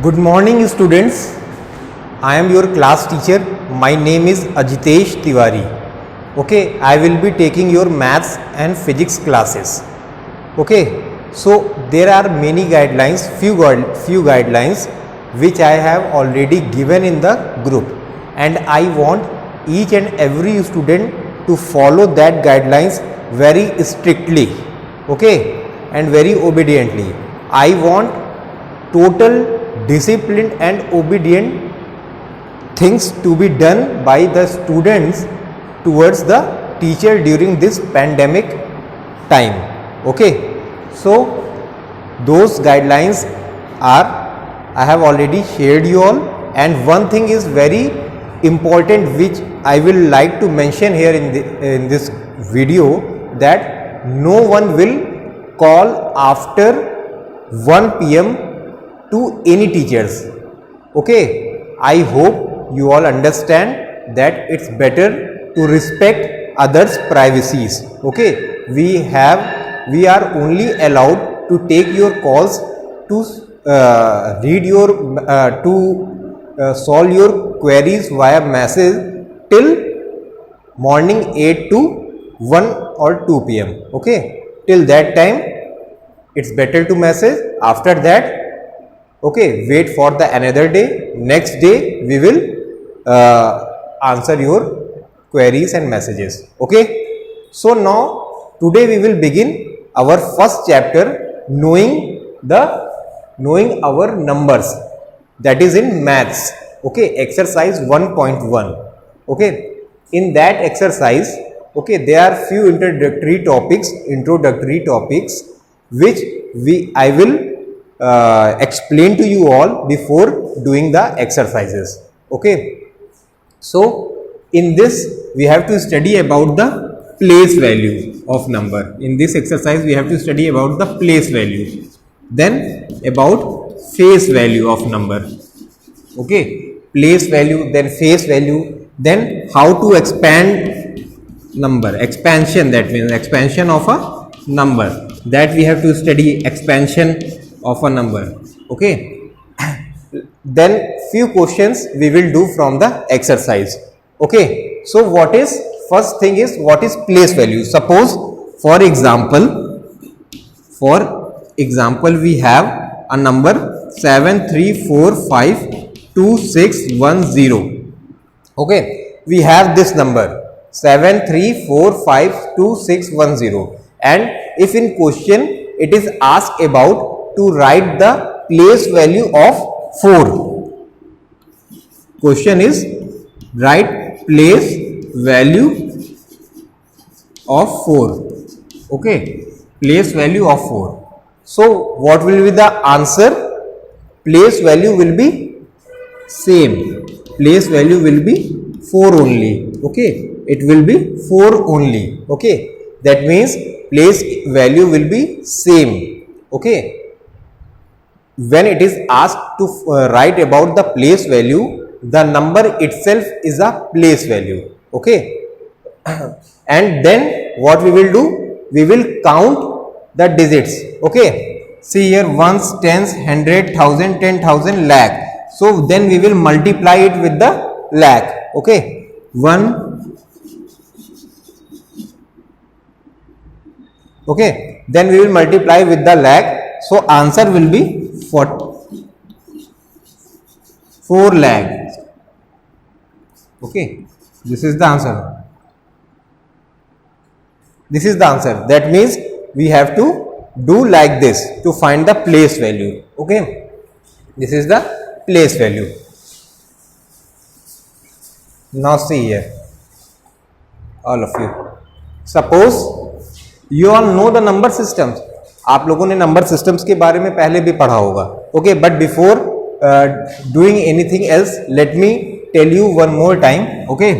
Good morning, students. I am your class teacher. My name is Ajitesh Tiwari. Okay, I will be taking your maths and physics classes. Okay, so there are many guidelines, few guidelines which I have already given in the group, and I want each and every student to follow that guidelines very strictly. Okay, and very obediently. I want total disciplined and obedient things to be done by the students towards the teacher during this pandemic time. Okay, so those guidelines are, I have already shared you all, and one thing is very important which I will like to mention here in this video, that no one will call after 1 p.m. to any teachers. Okay, I hope you all understand that it's better to respect others' privacies. Okay, we are only allowed to take your calls to read your to solve your queries via message till morning 8 to 1 or 2 p.m. Okay, till that time it's better to message. After that, okay, wait for the another day. Next day we will answer your queries and messages. Okay, so now today we will begin our first chapter, knowing our numbers, that is in maths. Okay, exercise 1.1. okay, in that exercise, okay, there are few introductory topics which I will explain to you all before doing the exercises. Okay, so in this we have to study about the place value of number. In this exercise we have to study about the place value, then about face value of number. Okay, place value, then face value, then how to expand number, expansion, that means expansion of a number, that we have to study expansion of a number. Okay, then few questions we will do from the exercise. Okay, so first thing is, what is place value? Suppose for example we have a number 73452610. okay, we have this number 73452610, and if in question it is asked about to write the place value of 4. Question is write place value of 4. Okay, place value of 4. So what will be the answer? Place value will be same. Place value will be 4 only. Okay, it will be 4 only. Okay, that means place value will be same. Okay, when it is asked to write about the place value, the number itself is a place value. Okay, and then what we will do? We will count the digits. Okay, see here, ones, tens, 100, 1000, 10,000, lakh. So then we will multiply it with the lakh. Okay, 1. Okay, then we will multiply with the lakh. So answer will be 4 lakh. Okay, this is the answer. This is the answer. That means we have to do like this to find the place value. Okay, this is the place value. Now see here, all of you. Suppose you all know the number systems. आप लोगों ने number systems के बारे में पहले भी पढ़ा होगा. Okay, but before doing anything else, let me tell you one more time. Okay,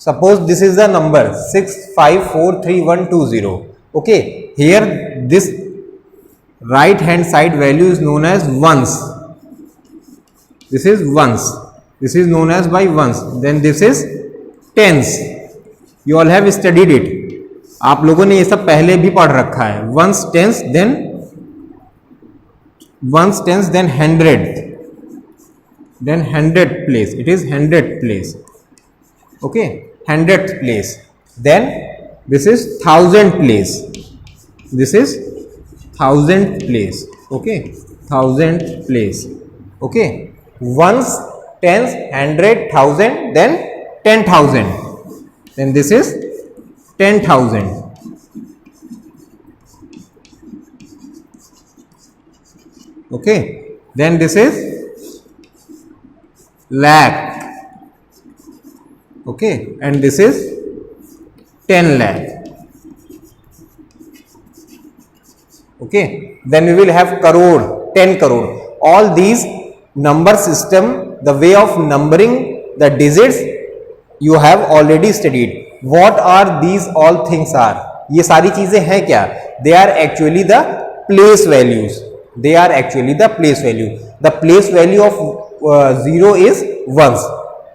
suppose this is the number 6543120. okay, here this right hand side value is known as ones. This is ones. This is known as by ones. Then this is tens. You all have studied it. आप लोगों ने ये सब पहले भी पढ़ रखा है. Ones, tens, then hundred, then hundred place. It is hundred place. Okay, hundredth place. Then this is thousand place. This is thousandth place. Okay, thousandth place. Okay, ones, tens, hundred, thousand, then 10,000. Then this is 10,000. Okay, then this is lakh. Okay, and this is 10 lakh. Okay, then we will have crore, 10 crore. All these number system, the way of numbering the digits, you have already studied. What are these all things are? ये सारी चीजें हैं क्या? They are actually the place values. They are actually the place value. The place value of 0 is ones.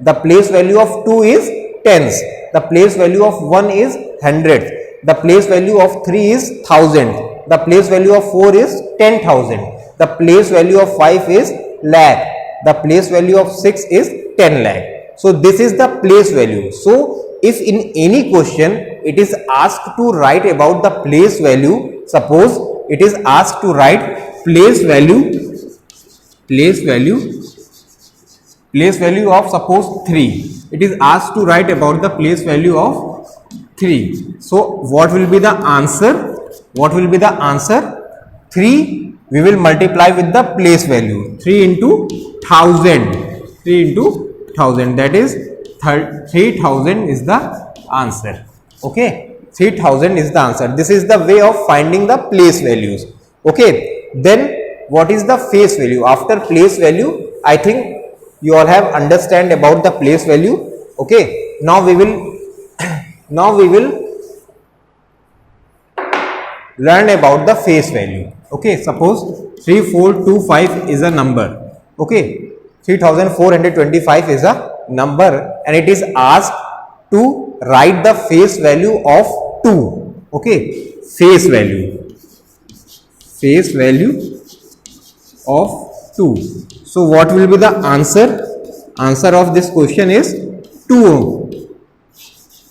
The place value of 2 is tens. The place value of 1 is hundred. The place value of 3 is thousand. The place value of 4 is 10,000. The place value of 5 is lakh. The place value of 6 is 10 lakh. So this is the place value. So if in any question it is asked to write about the place value, suppose it is asked to write place value of suppose 3. It is asked to write about the place value of 3. So what will be the answer? What will be the answer? 3 we will multiply with the place value. 3 into 1000. 3 into 1000, that is 3000 is the answer. Okay, 3000 is the answer. This is the way of finding the place values. Okay, then what is the face value? After place value, I think you all have understand about the place value. Okay, now we will learn about the face value. Okay, suppose 3425 is a number. Okay, 3425 is a number and it is asked to write the face value of 2. Okay, face value of 2. So what will be the answer? Answer of this question is 2.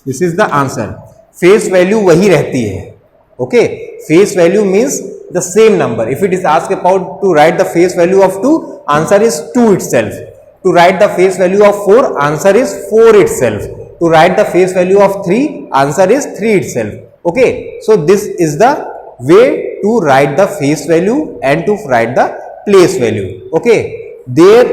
This is the answer. Face value वही रहती है. Okay, face value means the same number. If it is asked about to write the face value of 2, answer is 2 itself. To write the face value of 4, answer is 4 itself. To write the face value of 3, answer is 3 itself. Okay, so this is the way to write the face value and to write the place value. Okay, there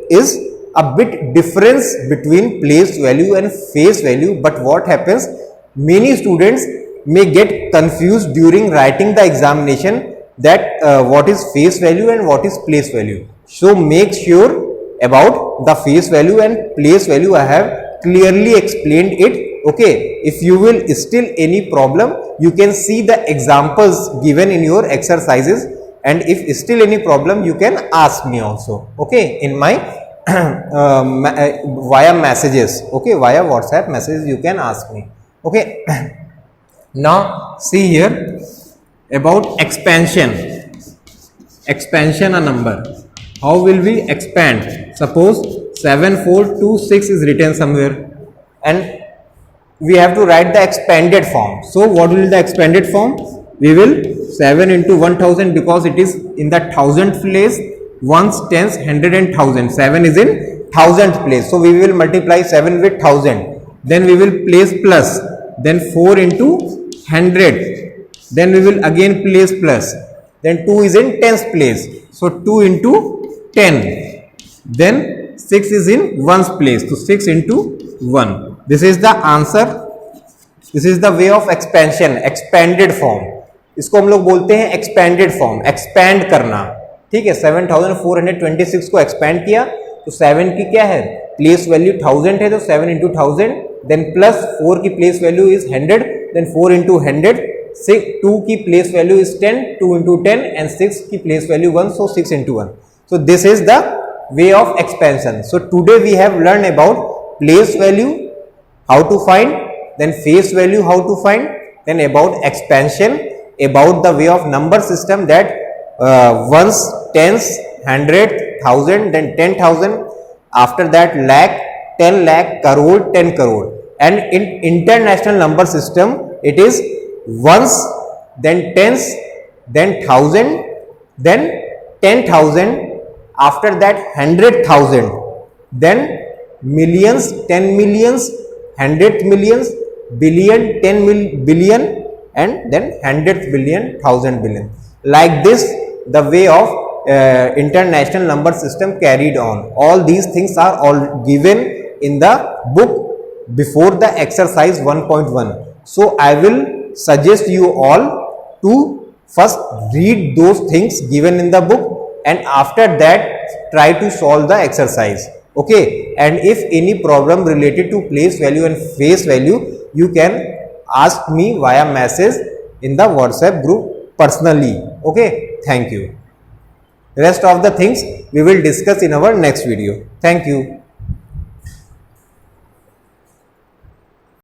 is a bit difference between place value and face value, but what happens, many students may get confused during writing the examination that what is face value and what is place value. So make sure about the face value and place value. I have clearly explained it. Okay, if you will still any problem, you can see the examples given in your exercises, and if still any problem, you can ask me also. Okay, in my via messages. Okay, via WhatsApp messages you can ask me. Okay. Now see here about expansion a number. How will we expand? Suppose 7426 is written somewhere and we have to write the expanded form. So what will be the expanded form? We will 7 into 1000 because it is in the thousandth place. Ones, tens, hundred and thousand. 7 is in thousandth place. So we will multiply 7 with 1000. Then we will place plus. Then 4 into 100. Then we will again place plus. Then 2 is in tens place. So 2 into 10. Then 6 is in ones place. So 6 into 1. This is the answer. This is the way of expansion. Expanded form. इसको हम लोग बोलते हैं expanded form. Expand करना. ठीक है, 7426 को expand किया तो 7 की क्या है, place value 1000 है तो 7 into 1000. Then plus 4 की place value is 100. Then 4 into 100. 2 की place value is 10. 2 into 10 and 6 की place value 1. So 6 into 1. So this is the way of expansion. So today we have learned about place value, how to find, then face value, how to find, then about expansion, about the way of number system, that ones, tens, hundred, thousand, then 10,000, after that lakh, 10 lakh, crore, 10 crore. And in international number system, it is ones, then tens, then thousand, then 10,000, after that 100,000, then millions, 10 millions, 100 millions, billion, 10 billion, and then 100 billion, 1000 billion. Like this, the way of international number system carried on. All these things are all given in the book before the exercise 1.1. So I will suggest you all to first read those things given in the book, and after that try to solve the exercise. Okay, and if any problem related to place value and face value, you can ask me via message in the WhatsApp group personally. Okay, thank you. Rest of the things we will discuss in our next video. Thank you.